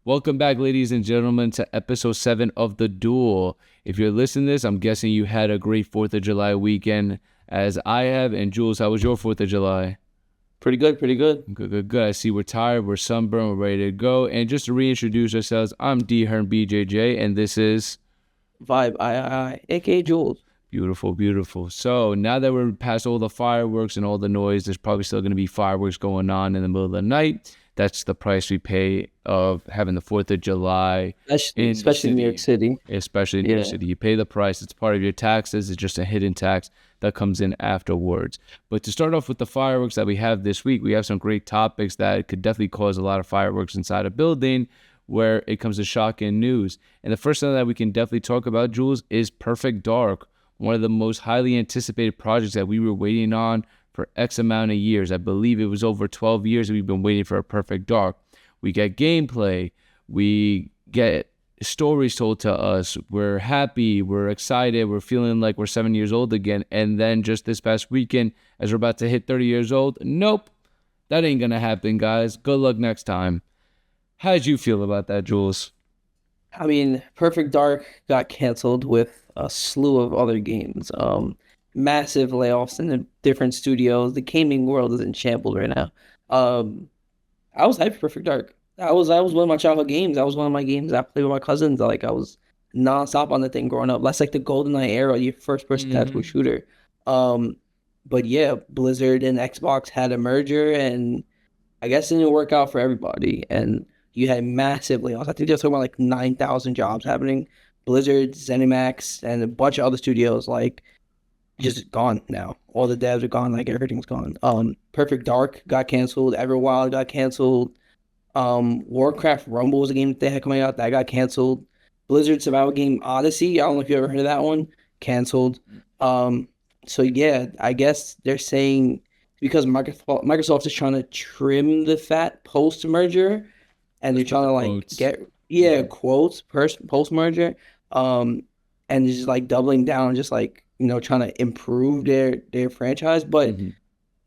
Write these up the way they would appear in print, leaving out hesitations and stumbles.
Welcome back, ladies and gentlemen, to episode 7 of The Duel. If you're listening to this, I'm guessing you had a great 4th of July weekend, as I have. And Jules, how was your 4th of July? Pretty good. Good. I see we're tired, we're sunburned, we're ready to go. And just to reintroduce ourselves, I'm Dhernbjj, and this is Vibe, I, aka Jules. Beautiful. So now that we're past all the fireworks and all the noise, there's probably still going to be fireworks going on in the middle of the night. That's the price we pay of having the 4th of July. Especially in New York City. Especially in New York City. You pay the price. It's part of your taxes. It's just a hidden tax that comes in afterwards. But to start off with the fireworks that we have this week, we have some great topics that could definitely cause a lot of fireworks inside a building where it comes to shocking news. And the first thing that we can definitely talk about, Jules, is Perfect Dark, one of the most highly anticipated projects that we were waiting on for X amount of years. I believe it was over 12 years that we've been waiting for a Perfect Dark. We get gameplay. We get stories told to us. We're happy. We're excited. We're feeling like we're 7 years old again. And then just this past weekend, as we're about to hit 30 years old, nope, that ain't going to happen, guys. Good luck next time. How did you feel about that, Jules? I mean, Perfect Dark got canceled with a slew of other games. Massive layoffs in the different studios. The gaming world is in shambles right now. I was hyped for Perfect Dark. That was one of my childhood games. That was one of my games I played with my cousins. Like, I was nonstop on the thing growing up. That's like the GoldenEye era, your first person tactical shooter. But yeah, Blizzard and Xbox had a merger, and I guess it didn't work out for everybody. And you had massive layoffs. I think they're talking about like 9,000 jobs happening. Blizzard, ZeniMax, and a bunch of other studios, like, just gone now. All the devs are gone. Like, everything's gone. Perfect Dark got canceled. Everwild got canceled. Warcraft Rumble was a game that they had coming out that got canceled. Blizzard survival game Odyssey, I don't know if you ever heard of that one, canceled. So yeah, I guess they're saying because Microsoft is trying to trim the fat post merger, and they're trying to like get quotes post merger, and just like doubling down, just like, you know, trying to improve their franchise. But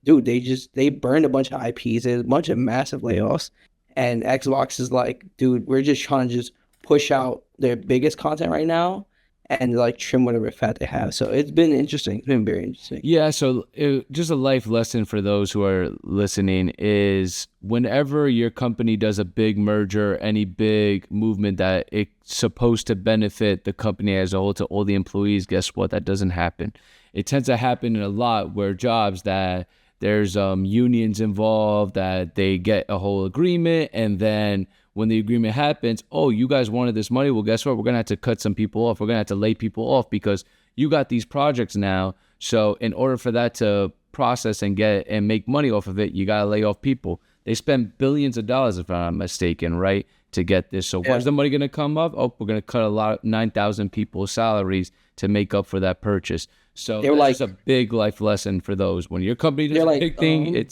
dude, they burned a bunch of IPs. There's a bunch of massive layoffs. And Xbox is like, dude, we're just trying to just push out their biggest content right now and like trim whatever fat they have. So it's been interesting. It's been very interesting. Yeah, so just a life lesson for those who are listening is whenever your company does a big merger, any big movement that it's supposed to benefit the company as a whole, to all the employees, guess what? That doesn't happen. It tends to happen in a lot where jobs that there's unions involved, that they get a whole agreement, and then when the agreement happens, oh, you guys wanted this money, well, guess what? We're going to have to cut some people off. We're going to have to lay people off because you got these projects now. So in order for that to process and get and make money off of it, you got to lay off people. They spend billions of dollars, if I'm not mistaken, right, to get this. So where's the money going to come up? Oh, we're going to cut a lot, 9,000 people's salaries to make up for that purchase. So that's like, just a big life lesson for those. When your company does a big thing,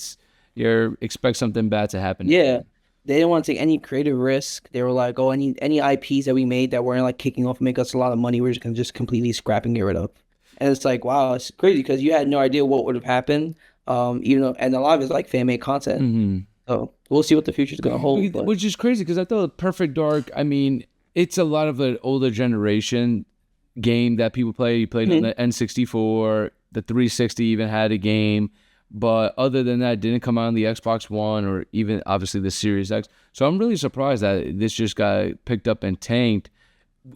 you expect something bad to happen. Yeah. They didn't want to take any creative risk. They were like, oh, any IPs that we made that weren't like kicking off and make us a lot of money, we're just going to just completely scrap and get rid of. And it's like, wow, it's crazy because you had no idea what would have happened. Even though, and a lot of it's like fan-made content. So we'll see what the future's going to hold. But. Which is crazy because I thought Perfect Dark, I mean, it's a lot of the older generation game that people play. You played on the N64, the 360 even had a game. But other than that, it didn't come out on the Xbox One or even obviously the Series X. So I'm really surprised that this just got picked up and tanked.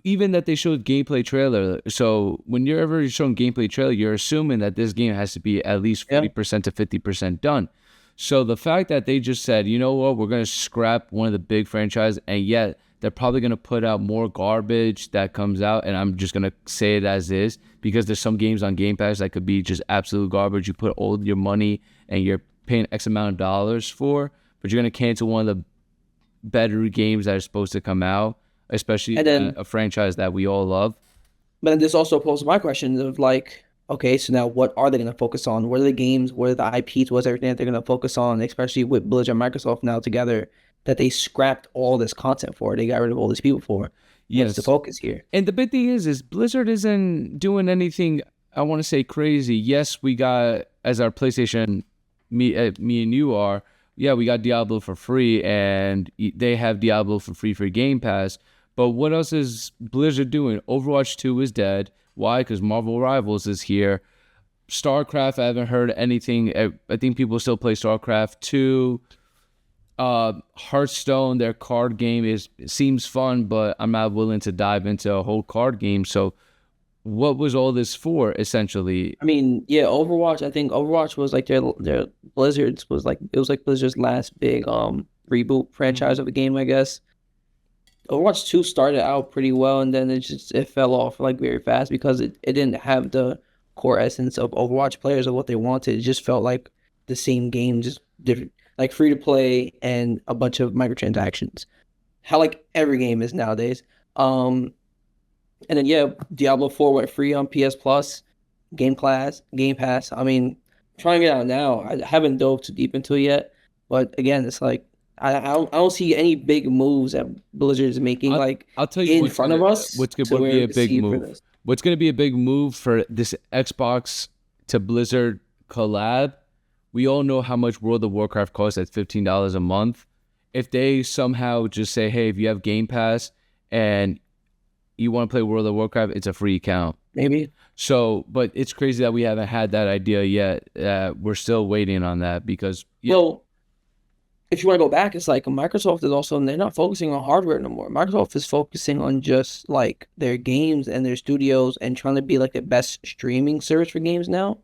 Even that they showed gameplay trailer. So when you're ever showing gameplay trailer, you're assuming that this game has to be at least 40% to 50% done. So the fact that they just said, you know what, we're going to scrap one of the big franchises, and yet they're probably going to put out more garbage that comes out, and I'm just going to say it as is, because there's some games on Game Pass that could be just absolute garbage. You put all your money and you're paying X amount of dollars for, but you're going to cancel one of the better games that are supposed to come out, especially a franchise that we all love. But then this also poses my question of like, okay, so now what are they going to focus on? What are the games? What are the IPs? What's everything that they're going to focus on, especially with Blizzard and Microsoft now together, that they scrapped all this content for? They got rid of all these people for. What's the Yes. focus here? And the big thing is Blizzard isn't doing anything, I want to say, crazy. Yes, we got, as our PlayStation, me and you are, yeah, we got Diablo for free, and they have Diablo for free for Game Pass. But what else is Blizzard doing? Overwatch 2 is dead. Why? Because Marvel Rivals is here. StarCraft, I haven't heard anything. I think people still play StarCraft 2. Hearthstone, their card game seems fun, but I'm not willing to dive into a whole card game. So what was all this for, essentially? I mean, yeah, Overwatch. I think Overwatch was like their Blizzard's was like it was like Blizzard's last big reboot franchise of a game, I guess. Overwatch 2 started out pretty well, and then it fell off like very fast because it didn't have the core essence of Overwatch players of what they wanted. It just felt like the same game, just different, like free to play and a bunch of microtransactions. How like every game is nowadays. And then yeah, Diablo 4 went free on PS Plus, Game Pass. I mean, trying it out now. I haven't dove too deep into it yet, but again, it's like I don't see any big moves that Blizzard is making like I'll tell you in what's front of us would to be a where big see for move. this. What's going to be a big move for this Xbox to Blizzard collab? We all know how much World of Warcraft costs at $15 a month. If they somehow just say, hey, if you have Game Pass and you want to play World of Warcraft, it's a free account. Maybe. So, but it's crazy that we haven't had that idea yet. We're still waiting on that because, Well, if you want to go back, it's like Microsoft is also, they're not focusing on hardware no more. Microsoft is focusing on just like their games and their studios and trying to be like the best streaming service for games now.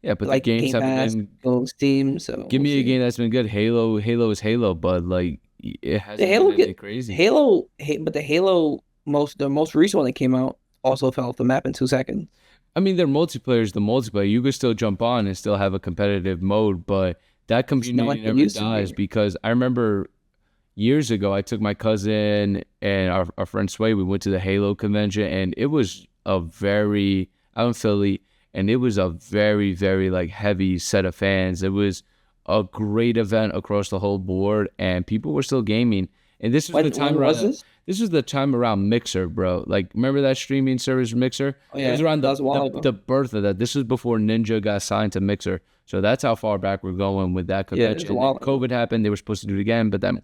yeah, but Like the games Game Pass, haven't go Steam. So give we'll me a see. game that's been good. Halo is Halo, but like it The hasn't been Halo anything get crazy. But the Halo the most recent one that came out also fell off the map in 2 seconds. I mean, their multiplayer is the multiplayer. You could still jump on and still have a competitive mode, but that It's not community like it never used to dies be. because I remember years ago, I took my cousin and our friend Sway. We went to the Halo convention, and it was out in Philly, and it was a very, very like heavy set of fans. It was a great event across the whole board, and people were still gaming. And this was the time When was around. this? This was the time around Mixer, bro. Like, remember that streaming service Mixer? Oh It was yeah, around that was a while the ago. birth of that. This was before Ninja got signed to Mixer. So that's how far back we're going with that Yeah, it was convention. a And while then ago. COVID happened. They were supposed to do it again, but then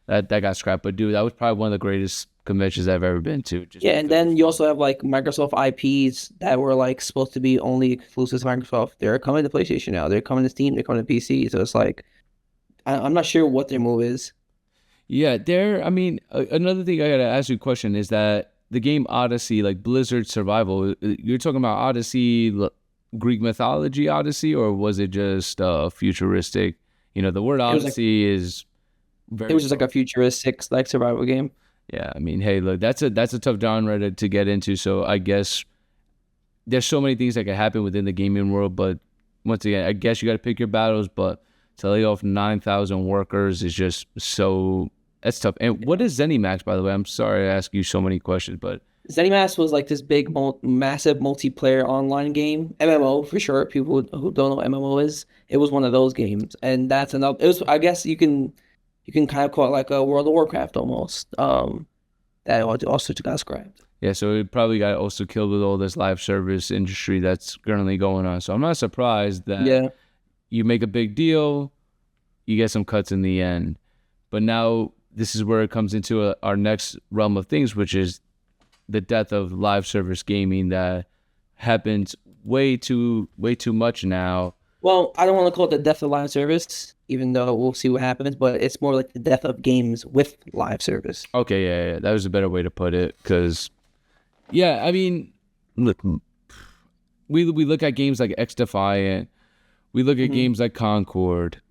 that got scrapped. But dude, that was probably one of the greatest conventions I've ever been to. Just Yeah, and because it was then you fun. also have like Microsoft IPs that were like supposed to be only exclusive to Microsoft. They're coming to PlayStation now. They're coming to Steam. They're coming to PC. So it's like I'm not sure what their move is. Yeah, I mean, another thing I gotta ask you a question is that the game Odyssey, like Blizzard Survival, you're talking about Odyssey, Greek mythology Odyssey, or was it just futuristic? The word It was like Odyssey is it very was just like broad. a futuristic like survival game. Yeah, I mean, hey, look, that's a tough genre to get into. So I guess there's so many things that can happen within the gaming world, but once again, I guess you got to pick your battles. But to lay off 9,000 workers is just so that's tough. And what is ZeniMax, by the way? I'm sorry to ask you so many questions, but ZeniMax was like this big, massive multiplayer online game, MMO for short. People who don't know what MMO is, it was one of those games, and that's another. It was, I guess, you can kind of call it like a World of Warcraft almost. That also got scrapped. yeah, so it probably got also killed with all this live service industry that's currently going on. So I'm not surprised that Yeah. you make a big deal, you get some cuts in the end. But now this is where it comes into our next realm of things, which is the death of live service gaming that happens way too much now. Well, I don't want to call it the death of live service, even though we'll see what happens. But it's more like the death of games with live service. Okay, yeah, that was a better way to put it. Because, yeah, I mean, look, we look at games like X Defiant, we look at hmm games like Concord.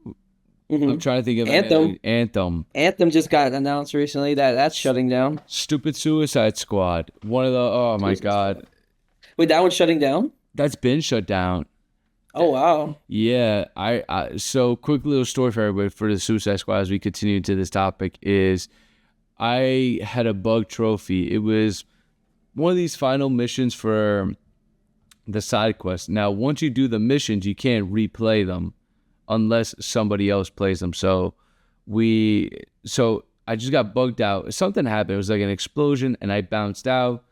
I'm hmm trying to think of Anthem. Anthem, Anthem just got announced recently that that's shutting down. Stupid Suicide Squad. One of the oh my Suicide god, Squad. Wait, that one's shutting down? that's been shut down. Oh wow. Yeah, I so quick little story for everybody for the Suicide Squad as we continue to this topic is I had a bug trophy. It was one of these final missions for the side quests. Now, once you do the missions, you can't replay them unless somebody else plays them. So I just got bugged out. Something happened. It was like an explosion, and I bounced out,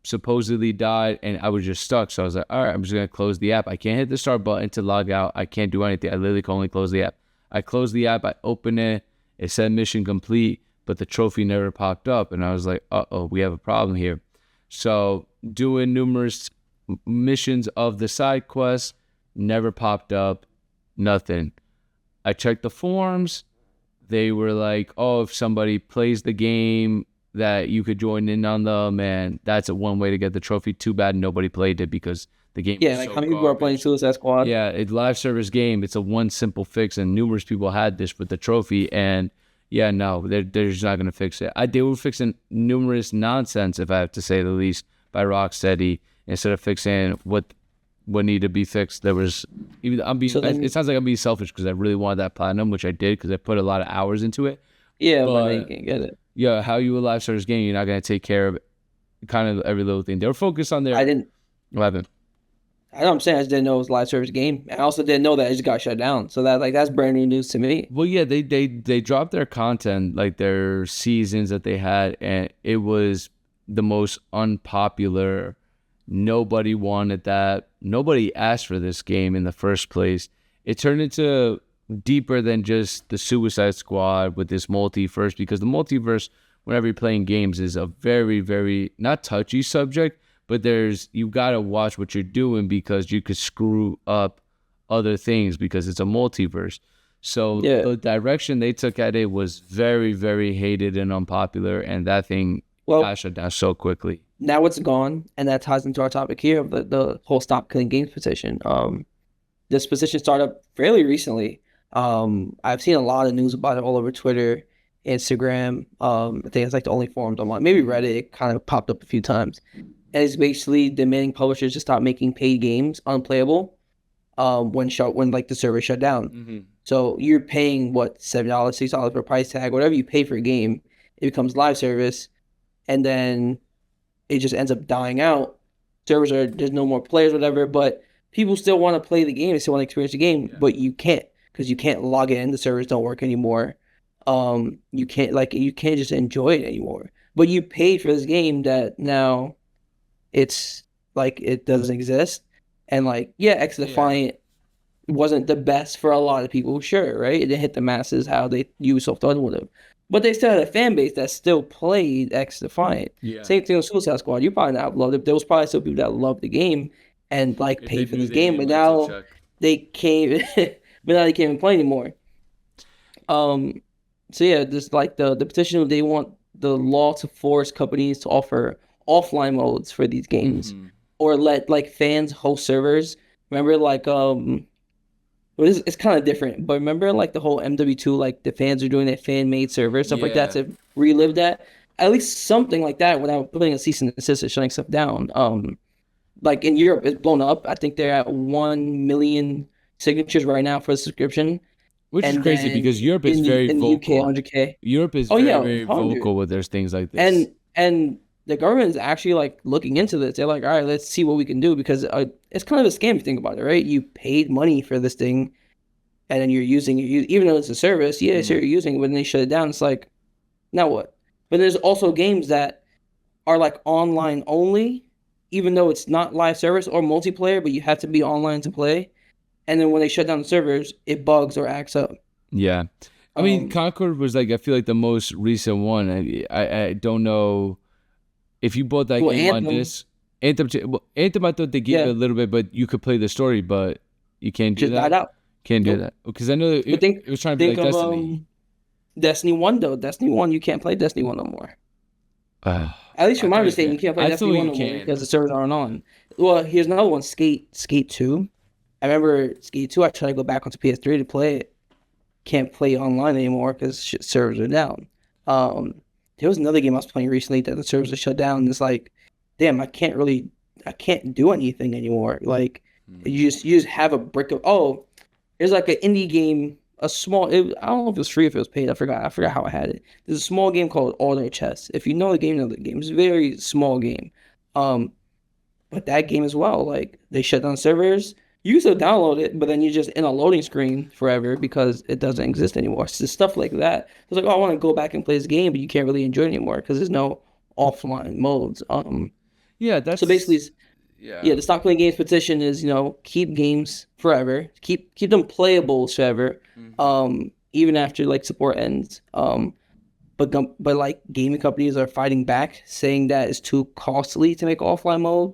supposedly died, and I was just stuck. So I was like, all right, I'm just going to close the app. I can't hit the start button to log out. I can't do anything. I literally can only close the app. I closed the app. I opened it. It said mission complete, but the trophy never popped up. And I was like, uh-oh, we have a problem here. So doing numerous missions of the side quest, never popped up, nothing. I checked the forums. They were like, oh, if somebody plays the game, that you could join in on them, and that's one way to get the trophy. Too bad nobody played it because the game was like so how many people are playing Suicide Squad? Yeah, it's live service game. It's a one simple fix, and numerous people had this with the trophy, and yeah, no, they're just not going to fix it. They were fixing numerous nonsense, if I have to say the least, by Rocksteady, instead of fixing what needed to be fixed. There was, it sounds like I'm being selfish because I really wanted that platinum, which I did because I put a lot of hours into it. Yeah, but you can't get it. Yeah, how you a live service game, you're not going to take care of kind of every little thing. They were focused on their... I didn't... What happened? I know what I'm saying. I just didn't know it was a live service game. I also didn't know that it just got shut down. So that's brand new news to me. Well, yeah, they dropped their content, like their seasons that they had, and it was the most unpopular. Nobody wanted that. Nobody asked for this game in the first place. It turned into deeper than just the Suicide Squad with this multiverse, because the multiverse, whenever you're playing games, is a very, very not touchy subject, but you gotta watch what you're doing because you could screw up other things because it's a multiverse. So the direction they took at it was very, very hated and unpopular, and that thing got shut down so quickly. Now it's gone, and that ties into our topic here of the whole Stop Killing Games petition. This petition started up fairly recently. I've seen a lot of news about it all over Twitter, Instagram. I think it's like the only forums online. Maybe Reddit, it kind of popped up a few times. And it's basically demanding publishers to stop making paid games unplayable when like the server shut down. Mm-hmm. So you're paying $7, $6 for a price tag, whatever you pay for a game, it becomes live service, and then it just ends up dying out. There's no more players, whatever, but people still want to play the game, they still want to experience the game, but you can't. Because you can't log in, the servers don't work anymore. You can't just enjoy it anymore. But you paid for this game that now it's like it doesn't exist. And like, X Defiant wasn't the best for a lot of people, sure, right? It didn't hit the masses how Ubisoft thought it would have. But they still had a fan base that still played X Defiant. Yeah. Same thing with Suicide Squad. You probably not loved it. There was probably still people that loved the game and like paid for this game, but now they came. But now they can't even play anymore. So yeah, just like the petition, they want the law to force companies to offer offline modes for these games, or let like fans host servers. Remember, like it's kind of different, but remember like the whole MW2, like the fans are doing that fan made server stuff like that to relive that. At least something like that without putting a cease and desist or shutting stuff down. Like in Europe, it's blown up. I think they're at 1 million signatures right now for a subscription, which is crazy because Europe is very vocal. UK, 100K. Europe is very vocal with their things like this, and the government is actually like looking into this. They're like, all right, let's see what we can do, because it's kind of a scam if you think about it, right? You paid money for this thing, and then you're using it, even though it's a service. Yeah, so you're using it. When they shut it down, it's like, now what? But there's also games that are like online only, even though it's not live service or multiplayer, but you have to be online to play. And then when they shut down the servers, it bugs or acts up. Yeah. I mean, Concord was like, I feel like the most recent one. I don't know if you bought that game on this. Anthem, I thought they gave it a little bit, but you could play the story, but you can't do that. Out. Can't do that. Because I know it was trying to be like Destiny. Destiny 1, though. Destiny 1, you can't play Destiny 1 no more. At least from my understanding, you can't play Destiny 1 no more because the servers aren't on. Well, here's another one, Skate 2. I remember Skate 2, I tried to go back onto PS3 to play it. Can't play online anymore because servers are down. There was another game I was playing recently that the servers are shut down, and it's like, damn, I can't do anything anymore. Like, you just have a brick of, there's like an indie game, I don't know if it was free or if it was paid. I forgot how I had it. There's a small game called Alternate Chess. If you know the game, you know the game. It's a very small game. But that game as well, like they shut down servers. You can still download it, but then you're just in a loading screen forever because it doesn't exist anymore. So stuff like that. It's like, oh, I want to go back and play this game, but you can't really enjoy it anymore because there's no offline modes. Yeah, So basically, yeah. yeah, the stop playing games petition is, keep games forever, keep them playable forever, Mhm. even after like support ends. But like gaming companies are fighting back, saying that it's too costly to make offline mode.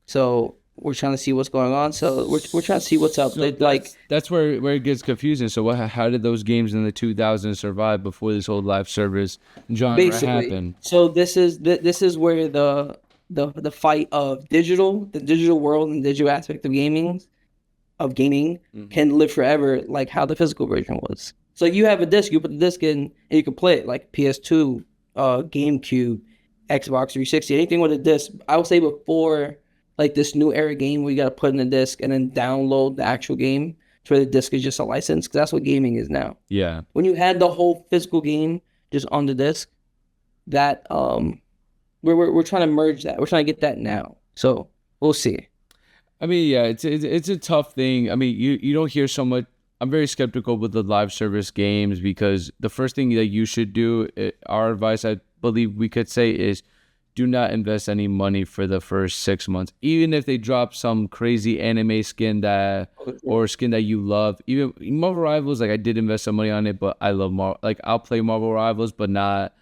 So we're trying to see what's going on. So we're trying to see what's up. So They like that's where it gets confusing. So how did those games in the 2000s survive before this whole live service genre basically. happened? So this is where the fight of the digital world and digital aspect of gaming Hmm. can live forever, like how the physical version was. So you have a disc, you put the disc in, and you can play it like PS2, GameCube, Xbox 360, anything with a disc. I would say before like this new era game where you got to put in the disc and then download the actual game, to where the disc is just a license, because that's what gaming is now. Yeah. When you had the whole physical game just on the disc, that we're trying to merge that. We're trying to get that now. So we'll see. I mean, yeah, it's a tough thing. I mean, you don't hear so much. I'm very skeptical with the live service games because the first thing that you should do, our advice, I believe we could say, is do not invest any money for the first 6 months, even if they drop some crazy anime skin or skin that you love. Even Marvel Rivals, like I did invest some money on it, but I love Marvel. Like I'll play Marvel Rivals, but not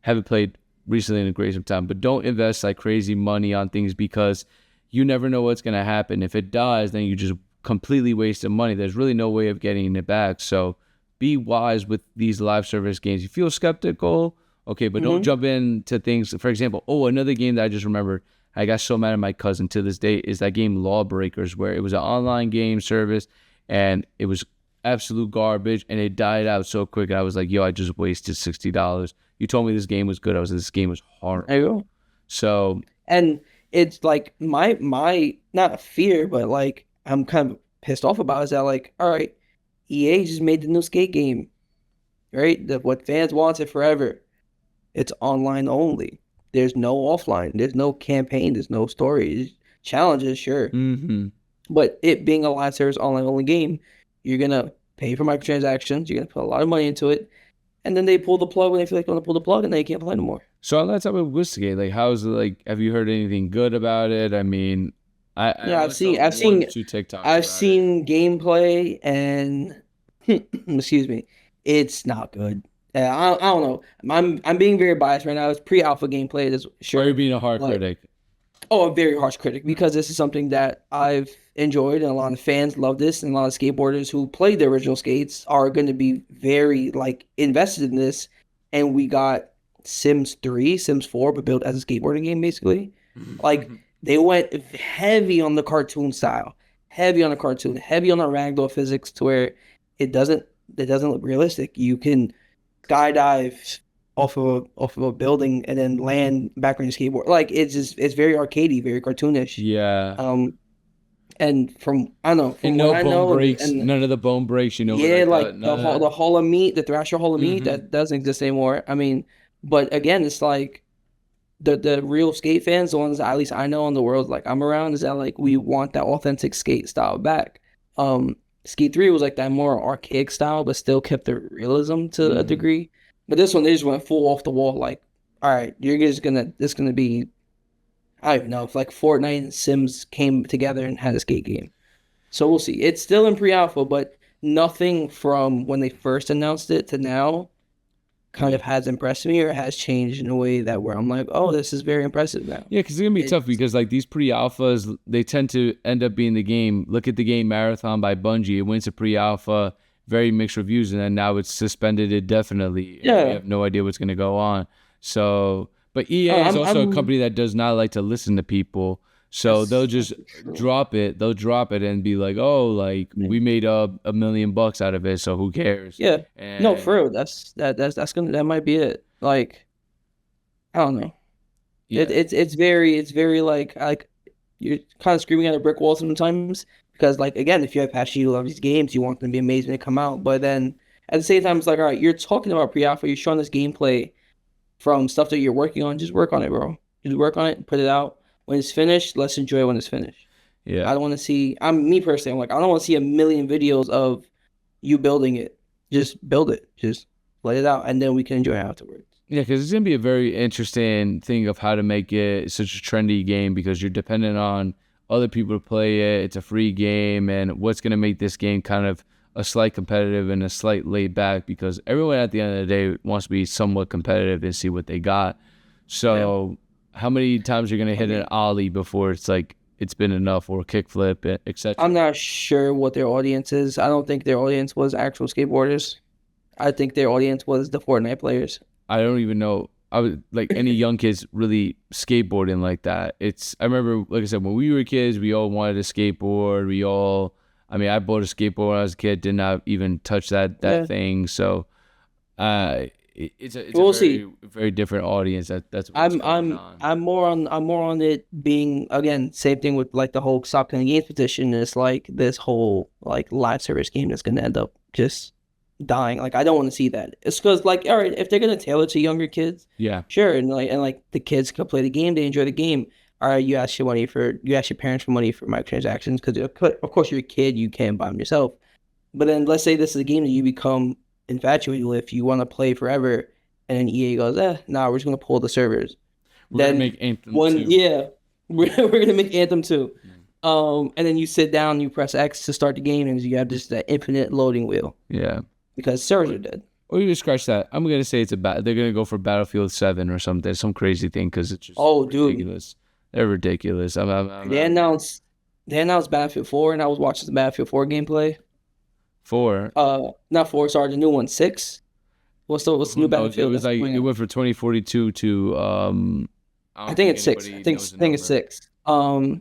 haven't played recently in a great some time. But don't invest like crazy money on things because you never know what's gonna happen. If it dies, then you just completely wasted money. There's really no way of getting it back. So be wise with these live service games. You feel skeptical, okay, but don't Mm-hmm. jump into things. For example, another game that I just remembered. I got so mad at my cousin to this day is that game Lawbreakers, where it was an online game service and it was absolute garbage and it died out so quick. I was like, yo, I just wasted $60. You told me this game was good. I was like, this game was There you horrible. go. So And it's like my not a fear, but like I'm kind of pissed off about is that, like, all right, EA just made the new skate game, right? What fans wanted forever. It's online only. There's no offline. There's no campaign. There's no story. Challenges, sure, hmm but it being a live service online only game, you're gonna pay for microtransactions. You're gonna put a lot of money into it, and then they pull the plug when they feel like they want to pull the plug, and they can't play no more. So on that topic of Whiskey, like how's it like have you heard anything good about it? I mean, I Yeah, only saw one or two TikToks I've about it. seen gameplay, and excuse me, it's not good. I don't know. I'm being very biased right now. It's pre-alpha gameplay, that's Or you're sure, being a hard but critic. oh, a very harsh critic because this is something that I've enjoyed, and a lot of fans love this, and a lot of skateboarders who played the original skates are going to be very like invested in this. And we got Sims 3, Sims 4, but built as a skateboarding game, basically. Like they went heavy on the cartoon style, heavy on the cartoon, heavy on the ragdoll physics, to where it doesn't it doesn't look realistic. You can skydive off of a building and then land back on your skateboard. Like it's very arcadey, very cartoonish. Yeah. Um, and from I don't know, And from what no I bone know, breaks. and None of the bone breaks, with yeah, like like none of the that. Hall of Meat, the Thrasher Hall of Meat, Hmm. that doesn't exist anymore. I mean, but again, it's like the real skate fans, the ones that at least I know in the world like I'm around, is that like we want that authentic skate style back. Um, Skate 3 was like that more archaic style, but still kept the realism to a Hmm. degree. But this one, they just went full off the wall. Like, all right, you're just gonna this gonna be, I don't know, if like Fortnite and Sims came together and had a skate game. So we'll see. It's still in pre-alpha, but nothing from when they first announced it to now kind Yeah. of has impressed me or has changed in a way that where I'm like, oh, this is very impressive now. Yeah, because it's gonna be tough It's because like these pre-alphas, they tend to end up being the game. Look at the game Marathon by Bungie. It went to pre-alpha, very mixed reviews, and then now it's suspended indefinitely, and we yeah. have no idea what's gonna go on. So, but EA is also a I'm company that does not like to listen to people. So they'll That's just true. drop it. They'll drop it and be like, "Oh, like we made a million bucks out of it, so who cares?" Yeah. No, for And real. That might be it. Like, I don't know. It, yeah, it's very like you're kind of screaming at a brick wall sometimes, because like again, if you have passion, you love these games, you want them to be amazing to come out. But then at the same time, it's like, all right, you're talking about pre-alpha, you're showing this gameplay from stuff that you're working on. Just work on it, bro. Just work on it, put it out. When it's finished, let's enjoy it when it's finished. I Yeah. don't want to see. I'm me personally. I'm like, I don't want to see a million videos of you building it. Just build it. Just let it out, and then we can enjoy it afterwards. Yeah, because it's gonna be a very interesting thing of how to make it such a trendy game because you're dependent on other people to play it. It's a free game, and what's gonna make this game kind of a slight competitive and a slight laid back because everyone at the end of the day wants to be somewhat competitive and see what they got. So, how many times you're gonna hit an ollie before it's like it's been enough or a kickflip, etc. I'm not sure what their audience is. I don't think their audience was actual skateboarders. I think their audience was the Fortnite players. I don't even know. I was like any young kids really skateboarding like that. I remember, like I said, when we were kids, we all wanted a skateboard. I mean, I bought a skateboard when I was a kid, did not even touch that Yeah. thing. So, it's a We'll very, see. very different audience. That's what's I'm going I'm on. I'm more on it being again same thing with like the whole Stop Killing Games petition. It's like this whole like live service game that's gonna end up just dying. Like I don't want to see that. It's because like all right, if they're gonna tailor to younger kids, Yeah. sure, and like the kids can play the game, they enjoy the game. All right, you ask your parents for money for microtransactions because of course you're a kid, you can't buy them yourself. But then let's say this is a game that you become infatuated with, you want to play forever, and then EA goes, nah, we're just gonna pull the servers. We're going to Then make Anthem one, 2. yeah, we're gonna make Anthem 2. And then you sit down, you press X to start the game, and you have just that infinite loading wheel Yeah. because servers are dead. Or you scratch that. I'm going to say they're going to go for Battlefield 7 or something. Some crazy thing because it's just Oh, dude, ridiculous. They're ridiculous. they announced Battlefield 4, and I was watching the Battlefield 4 gameplay. 4. Not 4, sorry, the new one, 6. What's the new Who knows? It Battlefield was that's like coming it out? went from 2042 to I I don't think think it's 6. anybody knows the I think it's number. 6.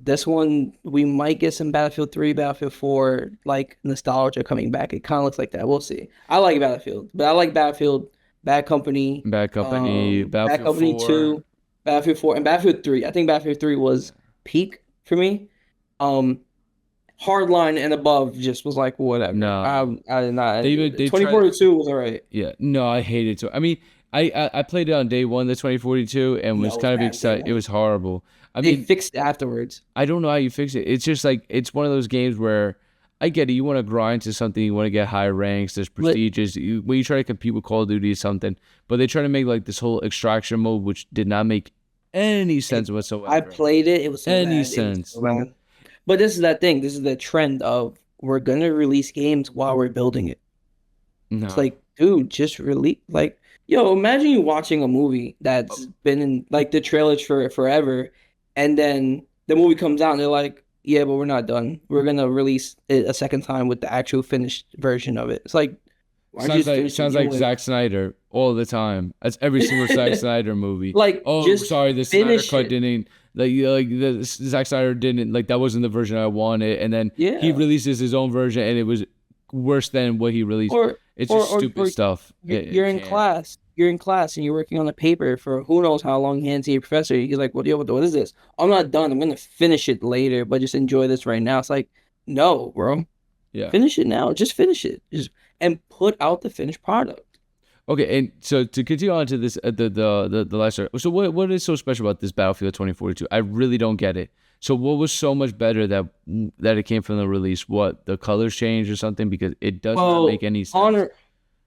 This one we might get some Battlefield 3, Battlefield 4, like nostalgia coming back. It kind of looks like that. We'll see. I like Battlefield, but I like Battlefield, Bad Company, Bad Company, Bad Battlefield Company 4. 2, Battlefield 4, and Battlefield 3. I think Battlefield 3 was peak for me. Um, Hardline and above just was like whatever. No, I did not. they tried. 2042 was alright. Yeah, no, I hated it. I mean, I played it on day one, the 2042, and No, was it was kind of bad day excited. It one. was horrible. I They mean, fixed it afterwards. I don't know how you fix it. It's just like it's one of those games where I get it. You want to grind to something. You want to get high ranks. There's But prestigious. When you try to compete with Call of Duty or something, but they try to make like this whole extraction mode, which did not make any sense I whatsoever. played it. It was so Any bad. It was sense? so bad. But this is that thing. This is the trend of we're gonna release games while we're building it. It's No. like, dude, just release. Like, yo, imagine you watching a movie that's Oh. been in like the trailers for forever, and then the movie comes out and they're like, yeah, but we're not done. We're gonna release it a second time with the actual finished version of it. It's like, why don't you just finish Sounds the like game? Zack Snyder all the time. That's every single Zack Snyder movie. Like, Oh, just sorry, the Snyder finish cut it. didn't like the Zack Snyder didn't like that wasn't the version I wanted, and then he Yeah. releases his own version, and it was worse than what he released. Or It's or just or, stupid or stuff. you're It in can't. class. You're in class and you're working on a paper for who knows how long. You hand to your professor. He's like, what is this? I'm not done. I'm gonna finish it later, but just enjoy this right now. It's like, no, bro, Yeah. finish it now. Just finish it. Just and put out the finished product. Okay, and so to continue on to this, the last story. So what is so special about this Battlefield 2042? I really don't get it. So what was so much better that it came from the release? What the colors changed or something? Because it does not make any sense.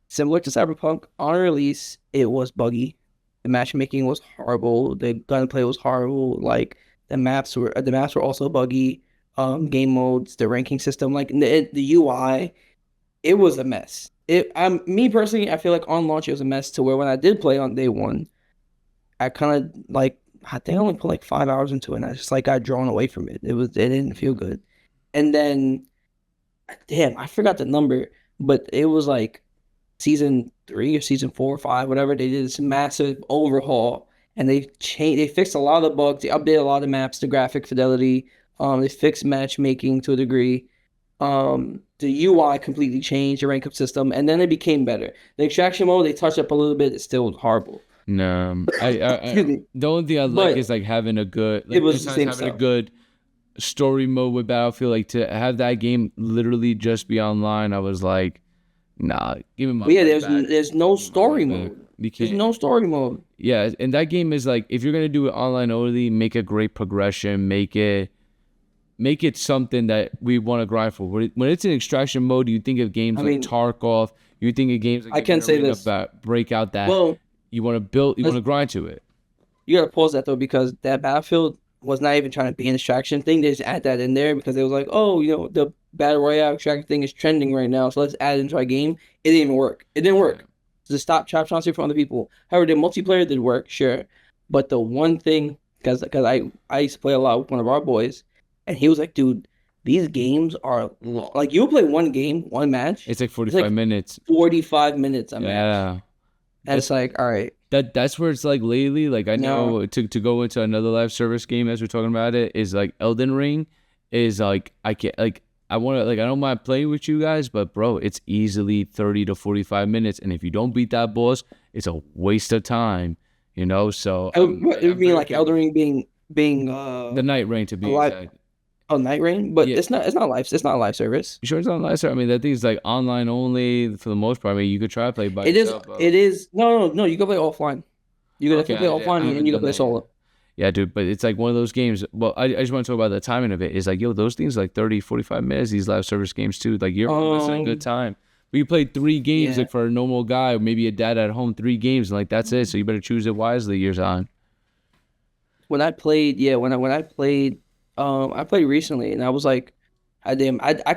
Similar to Cyberpunk, on release, it was buggy. The matchmaking was horrible. The gunplay was horrible. Like the maps were also buggy. Game modes, the ranking system, like the UI, it was a mess. Me personally, I feel like on launch it was a mess to where when I did play on day one, I kind of like I think I only put like 5 hours into it, and I just like got drawn away from it. It didn't feel good. And then, damn, I forgot the number, but it was like season 3 or season 4 or 5, whatever. They did this massive overhaul, and they fixed a lot of the bugs. They updated a lot of the maps, the graphic fidelity. They fixed matchmaking to a degree. The UI completely changed, the rank up system, and then it became better. The extraction mode they touched up a little bit. It's still horrible. No, Excuse me. the only thing I like But is like having a good, it like was the besides same having a stuff. good story mode with Battlefield, like to have that game literally just be online. I was like, nah, give me my But yeah, money there's back. there's no Give me my money story back. mode. There's no story mode. Yeah, and that game is like, if you're gonna do it online only, make a great progression, make it something that we want to grind for. When it's in extraction mode, you think of games like Tarkov, you think of games like I can't say this about Breakout that you want to build, you want to grind to it. You gotta pause that though, because that Battlefield was not even trying to be an extraction thing. They just add that in there because it was like, oh, the battle royale extraction thing is trending right now, so let's add it into our game. It didn't even work. It didn't work. To stop trap transfer from other people. However, the multiplayer did work, sure. But the one thing, because I used to play a lot with one of our boys, and he was like, dude, these games are long. Like, you'll play one game, one match. It's like 45 minutes. 45 minutes a match. Yeah. And it's like, all right. That's where it's like lately. Like, I know to go into another live service game as we're talking about it is like Elden Ring is like, I can't, like, I want to, like, I don't mind playing with you guys, but bro, it's easily 30 to 45 minutes. And if you don't beat that boss, it's a waste of time, So it would be like Elden Ring being the Night Rain, to be exact. Oh, Night Rain, but it's not a live service. You sure it's not live service? I mean, that thing's like online only for the most part. I mean, you could try to play by yourself. It is. No. You can play offline. You can definitely play offline, and you can play solo. Yeah, dude, but it's like one of those games. Well, I just want to talk about the timing of it. It's like, those things like 30, 45 minutes, these live service games too. Like, you're missing a good time. But you played 3 games, like for a normal guy, or maybe a dad at home, 3 games, and like that's it. So you better choose it wisely years on. When I played, I played recently, and I was like, I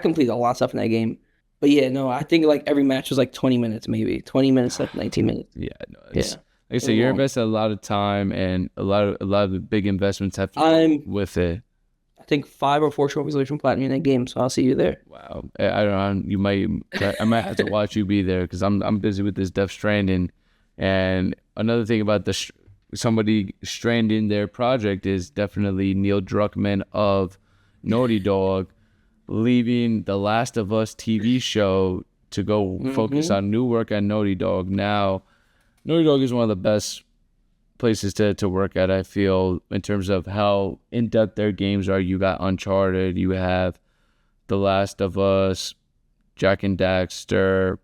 completed a lot of stuff in that game. But yeah, no, I think like every match was like 20 minutes, maybe 20 minutes, like 19 minutes. Yeah, no, like I said, you're investing a lot of time, and a lot of the big investments have to go with it. I think 5 or 4 trophies away from platinum in that game, so I'll see you there. Wow, I don't know. I might have to watch you be there because I'm busy with this Death Stranding, and another thing about somebody stranding their project is definitely Neil Druckmann of Naughty Dog leaving the Last of Us TV show to go focus on new work at Naughty Dog. Now, Naughty Dog is one of the best places to work at, I feel, in terms of how in-depth their games are. You got Uncharted, you have The Last of Us, Jack and Daxter.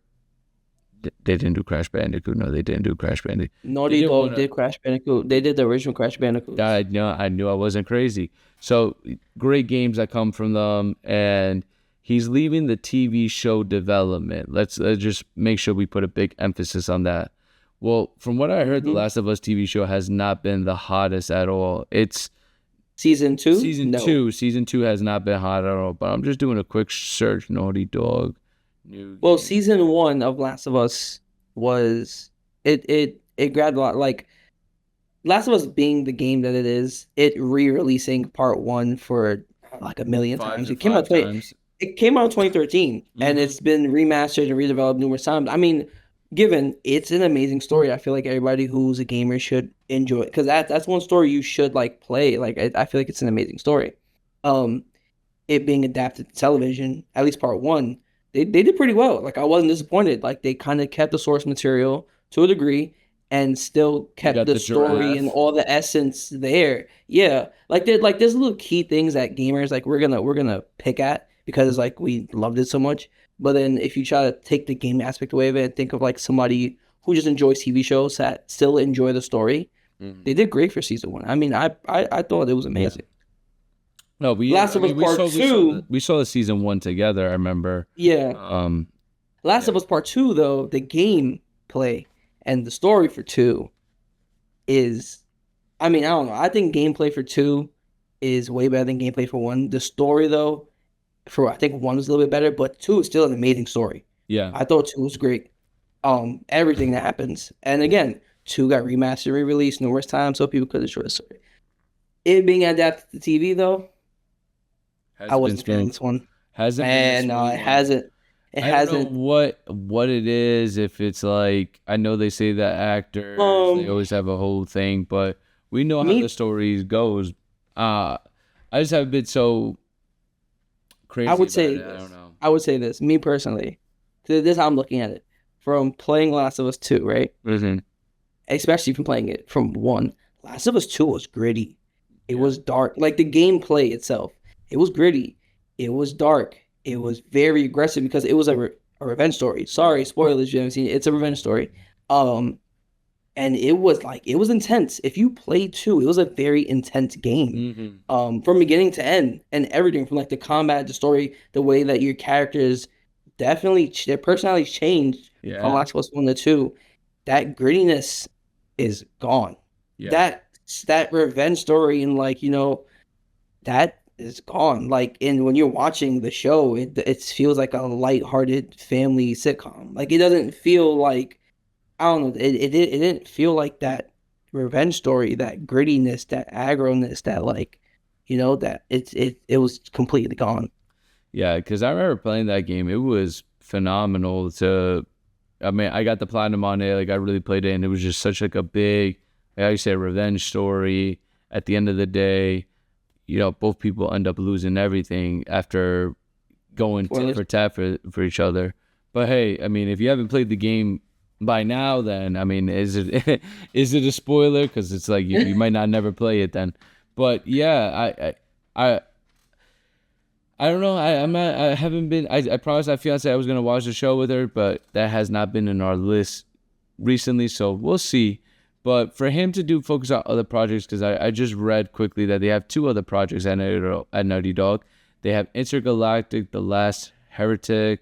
They didn't do Crash Bandicoot. No, they didn't do Crash Bandicoot. Naughty Dog did Crash Bandicoot. They did the original Crash Bandicoot. I knew I wasn't crazy. So, great games that come from them, and he's leaving the TV show development. Let's just make sure we put a big emphasis on that. Well, from what I heard, The Last of Us TV show has not been the hottest at all. It's Season 2? Season 2 has not been hot at all, but I'm just doing a quick search. Naughty Dog. Well, Season 1 of Last of Us was it grabbed a lot. Like, Last of Us being the game that it is, it re-releasing part 1 for like a million times. It came out in 2013, and it's been remastered and redeveloped numerous times. I mean, given it's an amazing story, I feel like everybody who's a gamer should enjoy it, because that's one story you should like play. Like, I feel like it's an amazing story. It being adapted to television, at least part 1. They did pretty well. Like, I wasn't disappointed. Like, they kind of kept the source material to a degree and still kept the story and all the essence there. Yeah. Like, there's little key things that gamers, like, we're gonna pick at because, like, we loved it so much. But then if you try to take the game aspect away of it and think of, like, somebody who just enjoys TV shows that still enjoy the story, they did great for Season 1. I mean, I thought it was amazing. No, Last of Us Part 2. We saw the Season 1 together, I remember. Yeah. Last of Us Part 2, though, the gameplay and the story for 2 is, I mean, I don't know. I think gameplay for 2 is way better than gameplay for 1. The story, though, I think 1 was a little bit better, but 2 is still an amazing story. Yeah. I thought 2 was great. Everything that happens. And again, 2 got remastered, re-released numerous times, so people could enjoy the story. It being adapted to TV, though, I wasn't feeling this one. Hasn't been no, it hasn't. It hasn't. Know what it is. If it's like, I know they say that actors they always have a whole thing, but we know how the story goes. I just have been so crazy. I would say this. I don't know. I would say this. Me personally, this is how I'm looking at it. From playing Last of Us 2, right? Mm-hmm. Especially from playing it from 1. Last of Us 2 was gritty. It was dark. Like, the gameplay itself. It was gritty. It was dark. It was very aggressive because it was a revenge story. Sorry, spoilers, you haven't seen it. It's a revenge story. and it was intense. If you played 2, it was a very intense game. From beginning to end, and everything from like the combat, the story, the way that your characters definitely their personalities changed from Yeah. Last of Us 1 to 2. That grittiness is gone. Yeah. That revenge story and that is gone. Like, and when you're watching the show, it feels like a lighthearted family sitcom. Like, it doesn't feel like, I don't know, it didn't feel like that revenge story, that grittiness, that aggroness, that that it was completely gone. Yeah, because I remember playing that game. It was phenomenal. I mean, I got the platinum on it. Like, I really played it, and it was just such like a big, like I said, revenge story. At the end of the day, both people end up losing everything after going tit for tat for each other. But hey, I mean, if you haven't played the game by now, then I mean, is it is it a spoiler? Because it's like you might not never play it then. But yeah, I don't know. I haven't been. I promised my fiance I was gonna watch the show with her, but that has not been in our list recently. So we'll see. But for him to focus on other projects, because I just read quickly that they have 2 other projects at Naughty Dog. They have Intergalactic, The Last Heretic,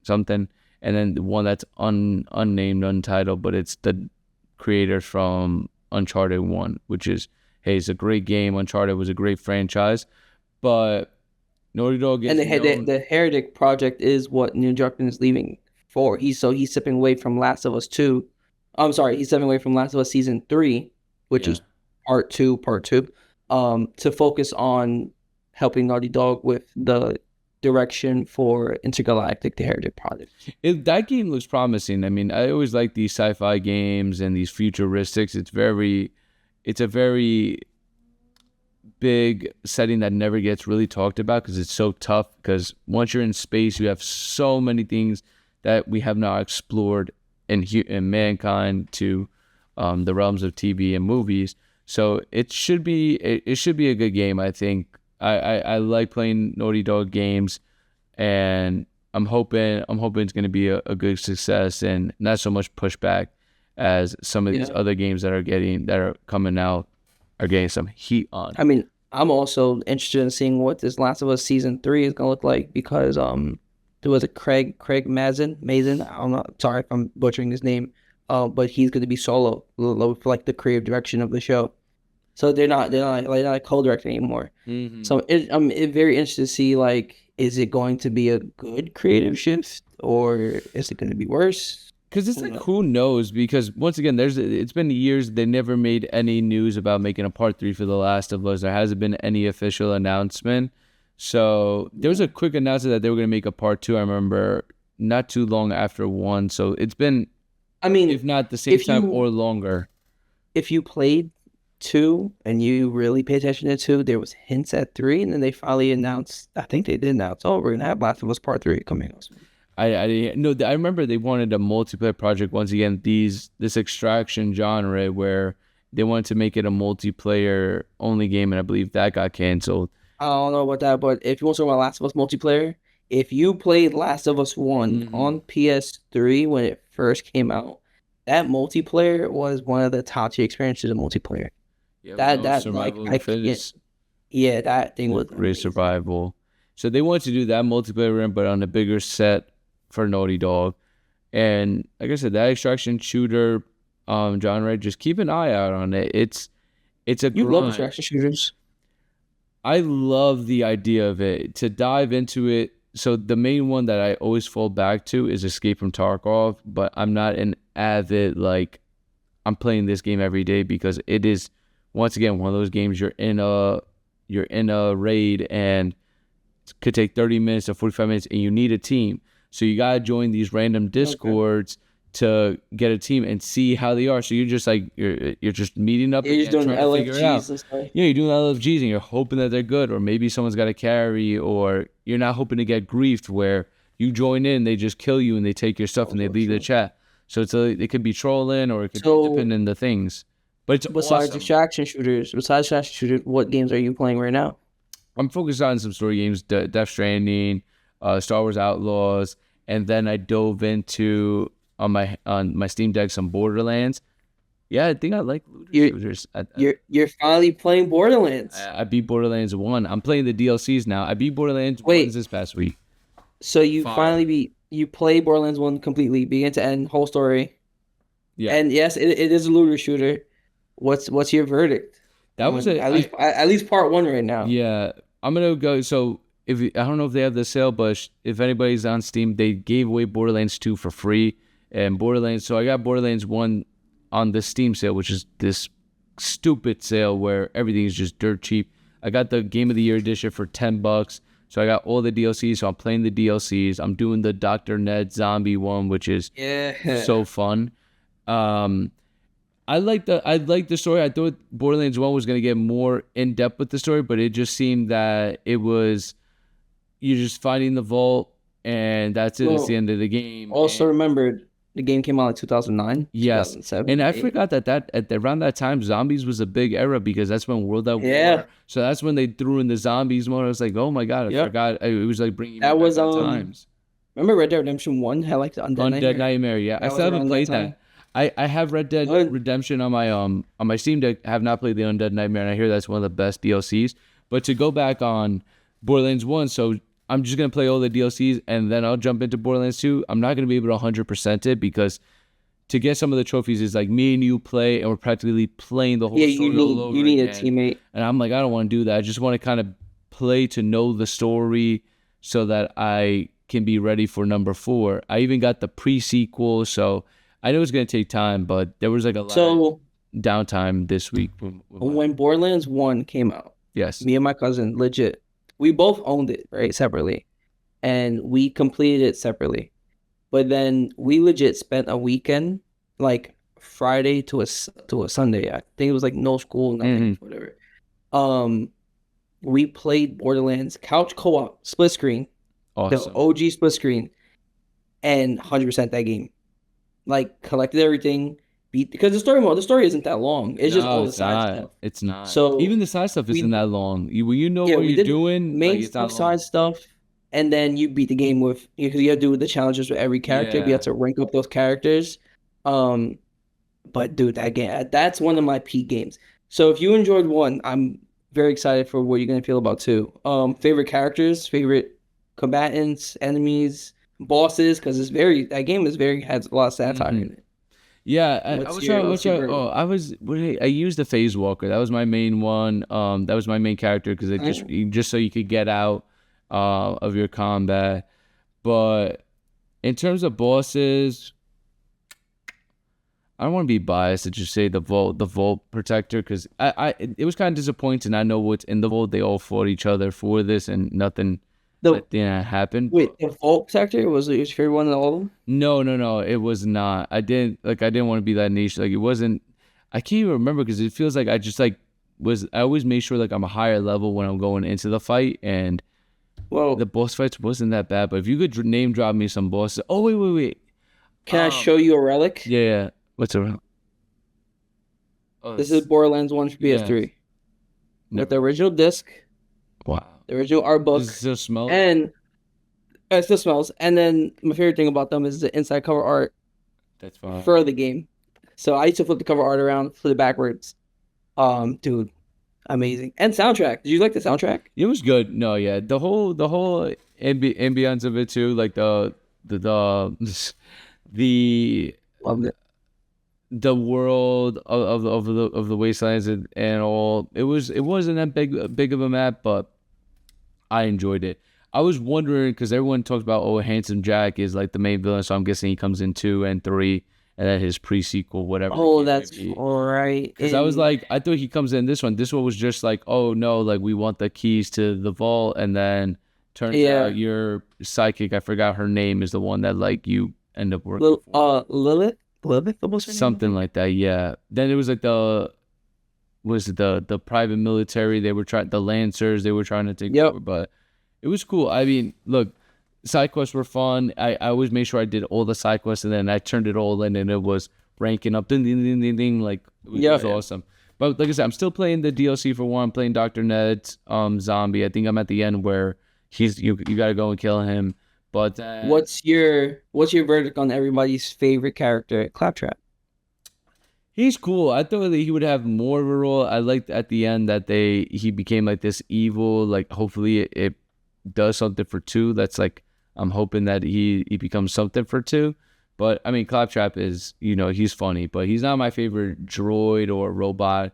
something, and then the one that's unnamed, untitled, but it's the creators from Uncharted 1, which is, hey, it's a great game. Uncharted was a great franchise, but Naughty Dog is And the Heretic project is what Neil Druckmann is leaving for. He's stepping away from Last of Us 2. I'm sorry, he's stepping away from Last of Us Season 3, which is part two, to focus on helping Naughty Dog with the direction for Intergalactic, the Heretic project. That game looks promising. I mean, I always like these sci-fi games and these futuristics. It's a very big setting that never gets really talked about because it's so tough. Because once you're in space, you have so many things that we have not explored in mankind to the realms of TV and movies. So it should be a good game. I think I like playing Naughty Dog games, and I'm hoping it's going to be a good success and not so much pushback as some of these other games that are coming out are getting some heat on. I mean, I'm also interested in seeing what this Last of Us Season 3 is going to look like because there was a Craig Mazin. I'm not sorry if I'm butchering his name, but he's going to be solo for like the creative direction of the show. So they're not co-directing anymore. Mm-hmm. So I'm very interested to see, like, is it going to be a good creative shift or is it going to be worse? Because it's like, who knows? Because once again, it's been years. They never made any news about making a part 3 for The Last of Us. There hasn't been any official announcement. So there was a quick announcement that they were going to make a part 2. I remember not too long after 1. So it's been, I mean, if not the same time or longer. If you played 2 and you really pay attention to 2, there was hints at 3, and then they finally announced. I think they did announce, we're going to have Last of Us Part 3 coming out. I remember they wanted a multiplayer project once again. This extraction genre where they wanted to make it a multiplayer only game, and I believe that got canceled. I don't know about that, but if you want to talk about Last of Us multiplayer, if you played Last of Us 1 on PS3 when it first came out, that multiplayer was one of the top tier experiences of multiplayer. Yeah, that thing was great survival. So they wanted to do that multiplayer, but on a bigger set for Naughty Dog. And like I said, that extraction shooter genre, just keep an eye out on it. It's a you love extraction shooters. I love the idea of it. To dive into it. So the main one that I always fall back to is Escape from Tarkov, but I'm not an avid, like, I'm playing this game every day because it is, once again, one of those games you're in a raid and it could take 30 minutes to 45 minutes and you need a team. So you got to join these random Discords to get a team and see how they are. So you're just like, you're just meeting up. You're just doing LFGs and stuff. Yeah, you're doing LFGs and you're hoping that they're good, or maybe someone's got to carry, or you're not hoping to get griefed where you join in, they just kill you and they take your stuff and they leave the chat. So it could be trolling or it could be depending on the things. But it's besides awesome. extraction shooters, what games are you playing right now? I'm focused on some story games, Death Stranding, Star Wars Outlaws, and then I dove into on my Steam Deck some Borderlands. Yeah, I think I like looter You're shooters. you're finally playing Borderlands. I beat Borderlands 1. I'm playing the DLCs now. I beat Borderlands 1 Wait, this past week. so you Fire. finally you play Borderlands 1 completely, begin to end, whole story. Yeah. And yes, it is a looter shooter. What's your verdict? That was a At least part 1 right now. yeah. I'm gonna go. So I don't know if they have the sale, but if anybody's on Steam, they gave away Borderlands 2 for free, and Borderlands. So I got Borderlands 1 on the Steam sale, which is this stupid sale where everything is just dirt cheap. I got the Game of the Year edition for $10. So I got all the DLCs. So I'm playing the DLCs. I'm doing the Dr. Ned zombie one, which is so fun. I like the story. I thought Borderlands 1 was gonna get more in depth with the story, but it just seemed that it was you're just finding the vault and that's it. It's the end of the game. Also remembered the game came out in 2009. Yes, 2007, and I 2008. forgot that at around that time, zombies was a big era because that's when World at Yeah. War. So that's when they threw in the zombies mode. I was like, oh my god, I Yep. forgot. It was like bringing me That back was to times. Remember Red Dead Redemption 1 had like the Undead Nightmare. Yeah, I That still was haven't around played that that. I have Red Dead Good. Redemption on my Steam Deck. Have not played the Undead Nightmare, and I hear that's one of the best DLCs. But to go back on Borderlands 1, so I'm just gonna play all the DLCs and then I'll jump into Borderlands 2. I'm not gonna be able to 100% it because to get some of the trophies is like me and you play and we're practically playing the whole story all over you need a again. teammate. And I'm like, I don't want to do that. I just want to kind of play to know the story so that I can be ready for number 4. I even got the pre-sequel, so I know it's going to take time, but there was like a lot of downtime this week. When Borderlands 1 came out, Yes. me and my cousin, legit, we both owned it, right, separately. And we completed it separately. But then we legit spent a weekend, like Friday to a Sunday. I think it was like no school, nothing, whatever. We played Borderlands couch co-op, split screen, Awesome. the OG split screen, and 100% that game. Like collected everything, beat because the story isn't that long. It's just all the side stuff. It's not. So even the side stuff isn't that long. You know what we you're did doing. main like, it's not stuff, long. side stuff, and then you beat the game with because you have to do the challenges with every character. Yeah. You have to rank up those characters. But dude, that game that's one of my peak games. So if you enjoyed 1, I'm very excited for what you're gonna feel about 2. Favorite characters, favorite combatants, enemies, bosses, because that game has a lot of satire in it. Yeah, I used the Phase Walker. That was my main one. That was my main character because it just so you could get out of your combat. But in terms of bosses, I don't want to be biased to just say the vault protector because it was kind of disappointing. I know what's in the vault. They all fought each other for this and nothing happened. Wait, the vault protector was your favorite one of all of them? No, it was not. I didn't want to be that niche. Like it wasn't. I can't even remember because it feels like I just I always made sure like I'm a higher level when I'm going into the fight and. Well, the boss fights wasn't that bad, but if you could name drop me some bosses. Oh wait. Can I show you a relic? Yeah. What's a relic? Oh, this is Borderlands 1 for PS3. With the original disc. Wow. The original art book. Does it still smell? And it still smells. And then my favorite thing about them is the inside cover art. That's fine. For the game. So I used to flip the cover art around, flip it backwards. Dude, amazing. And soundtrack. Did you like the soundtrack? It was good. No, yeah. The whole ambience of it too, like the Loved it. The world of the wastelands and all. It wasn't that big of a map, but I enjoyed it. I was wondering because everyone talks about Handsome Jack is like the main villain, so I'm guessing he comes in 2 and 3, and then his pre-sequel, whatever. Oh, that's all right. Because I was like, I thought he comes in this one. This one was just like, oh no, like we want the keys to the vault, and then turns out your psychic, I forgot her name, is the one that like you end up working for. Lilith, something like that. Yeah. Then it was like the private military. They were the Lancers. They were trying to take over, but it was cool. I mean, look, side quests were fun. I always made sure I did all the side quests, and then I turned it all in, and it was ranking up. Ding, ding, ding, ding, ding. Like it was awesome. But like I said, I'm still playing the DLC for 1. I'm playing Dr. Ned's zombie. I think I'm at the end where you got to go and kill him. But what's your verdict on everybody's favorite character, Claptrap? He's cool. I thought that he would have more of a role. I liked at the end that he became like this evil. Like hopefully it does something for two. That's like I'm hoping that he becomes something for two. But I mean, Claptrap is he's funny, but he's not my favorite droid or robot.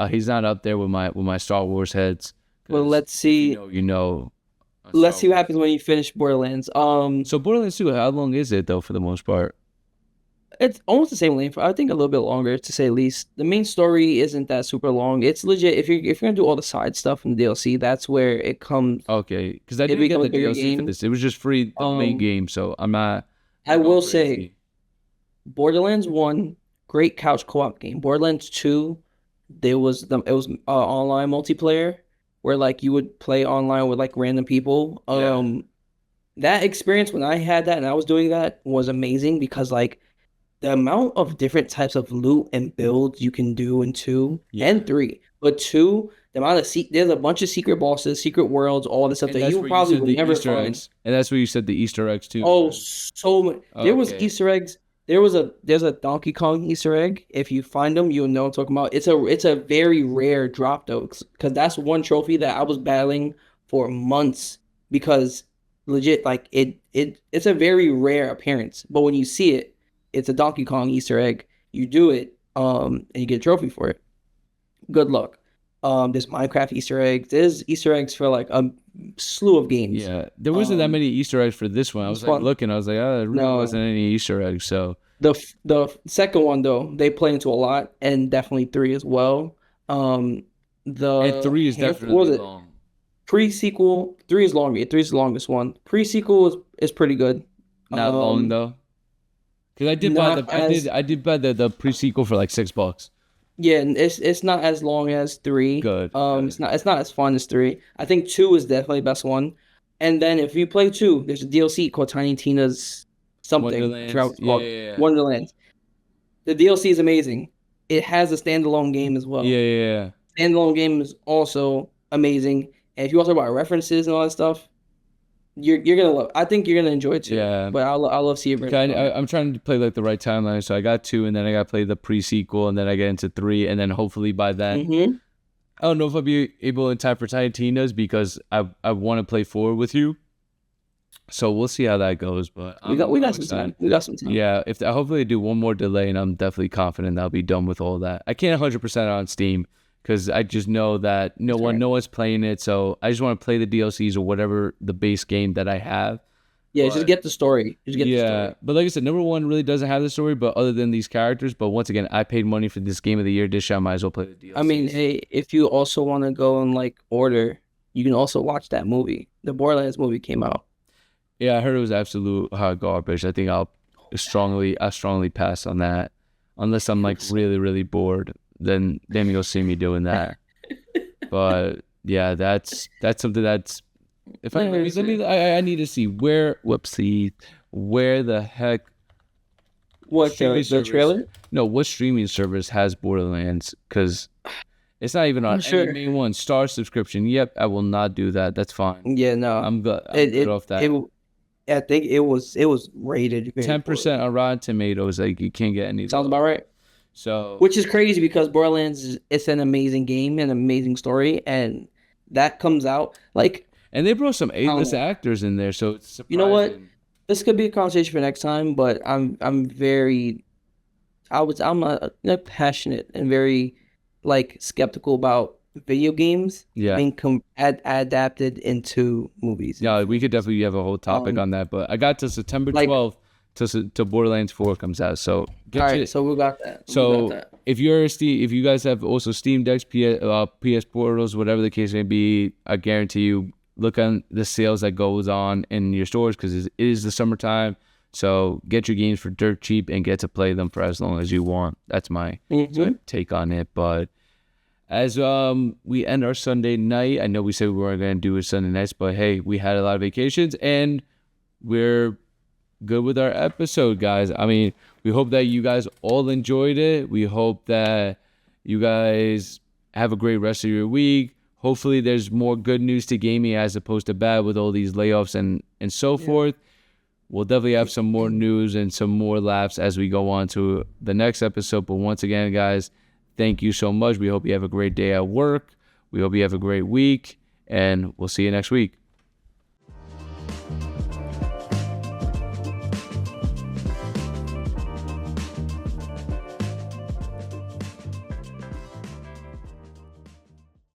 He's not up there with my Star Wars heads. Well, 'Cause let's see. Let's Star see what Wars. happens when you finish Borderlands. So Borderlands 2, how long is it though for the most part? It's almost the same length. I think a little bit longer, to say the least. The main story isn't that super long. It's legit. If you're gonna do all the side stuff in the DLC, that's where it comes. Okay, because I It didn't get becomes the a bigger DLC for game. this. It was just free the main game, so I'm not I going will say, crazy. Borderlands 1, great couch co-op game. Borderlands 2, it was online multiplayer where like you would play online with like random people. Yeah. That experience when I had that and I was doing that was amazing because like the amount of different types of loot and builds you can do in two Yeah. and three, but two, the amount of there's a bunch of secret bosses, secret worlds, all this stuff And that that's you where you probably said would the never Easter find. eggs. And that's where you said the Easter eggs too. Oh, Right? so much. There was Okay. Easter eggs. There's a Donkey Kong Easter egg. If you find them, you'll know what I'm talking about. It's a very rare drop though, because that's one trophy that I was battling for months because legit like it's a very rare appearance. But when you see it, it's a Donkey Kong Easter egg. You do it, and you get a trophy for it. Good luck. There's Minecraft Easter eggs. There's Easter eggs for like a slew of games. Yeah, there wasn't that many Easter eggs for this one. I was It's like fun. looking, I was like, oh, there really No, wasn't any Easter eggs. So, the second one though, they play into a lot, and definitely three as well. Um, and the three is what was definitely it? long. Pre-sequel, three is longer. Three is the longest one. Pre-sequel is pretty good. Not long Um, though, because not as I did buy the pre sequel for like $6. yeah, and it's not as long as three. Good, good. It's not as fun as three. I think two is definitely the best one. And then if you play two, there's a DLC called Tiny Tina's something. I forgot what Wonderlands, it's yeah, called. yeah, yeah, Wonderlands. The DLC is amazing. It has a standalone game as yeah, well. yeah, yeah. Standalone game is also amazing. And if you also about references and all that stuff, you're gonna love. I think you're gonna enjoy it too. Yeah. But I'll love to see it break Okay, down. I'm trying to play like the right timeline. So I got two, and then I got to play the pre sequel, and then I get into three, and then hopefully by then Mm-hmm. I don't know if I'll be able in time for Tiny Tina's because I want to play forward with you. So we'll see how that goes. But We I'm got some excited. time. We got some time. Yeah, if hopefully I do one more delay, and I'm definitely confident that I'll be done with all that. I can't 100% on Steam because I just know that That's right. no one's playing it. So I just want to play the DLCs or whatever the base game that I have. Yeah, But just get the story. Just get the yeah, story. but like I said, number one really doesn't have the story, but other than these characters. But once again, I paid money for this game of the year edition. I might as well play the DLCs. I mean, hey, if you also want to go in like order, you can also watch that movie. The Borderlands movie came out. Yeah, I heard it was absolute hot garbage. I think I'll strongly pass on that, unless I'm like really really bored. Then you'll see me doing that. But yeah, that's something that's if I I need to see where the heck What streaming the service trailer? no what streaming service has Borderlands because it's not even on I'm any sure. main one. Star subscription. Yep, I will not do that. That's fine. Yeah, no. I'm good. I'm It good it off that. it. I think it was rated very 10% on Rotten Tomatoes. Like you can't get any. Sounds about right. So Which is crazy because Borderlands it's an amazing game and amazing story, and that comes out like and they brought some A-list Oh. actors in there, so it's surprising. you know what? This could be a conversation for next time, but I'm very I'm passionate and very like skeptical about video games Yeah, being adapted into movies. yeah, we could definitely have a whole topic Um, on that. But I got to September like 12th to Borderlands 4 comes out. So all get right, your, so we got that. We got so that. if you're a Steam, if you guys have also Steam Decks, PS Portals, whatever the case may be, I guarantee you look on the sales that goes on in your stores because it is the summertime. So get your games for dirt cheap and get to play them for as long as you want. That's my Mhm. take on it. But as we end our Sunday night, I know we said we weren't going to do a Sunday nights, but hey, we had a lot of vacations and we're good with our episode, guys. I mean, we hope that you guys all enjoyed it. We hope that you guys have a great rest of your week. Hopefully, there's more good news to gaming as opposed to bad with all these layoffs and so forth. we'll definitely have some more news and some more laughs as we go on to the next episode. But once again, guys, thank you so much. We hope you have a great day at work. We hope you have a great week, and we'll see you next week.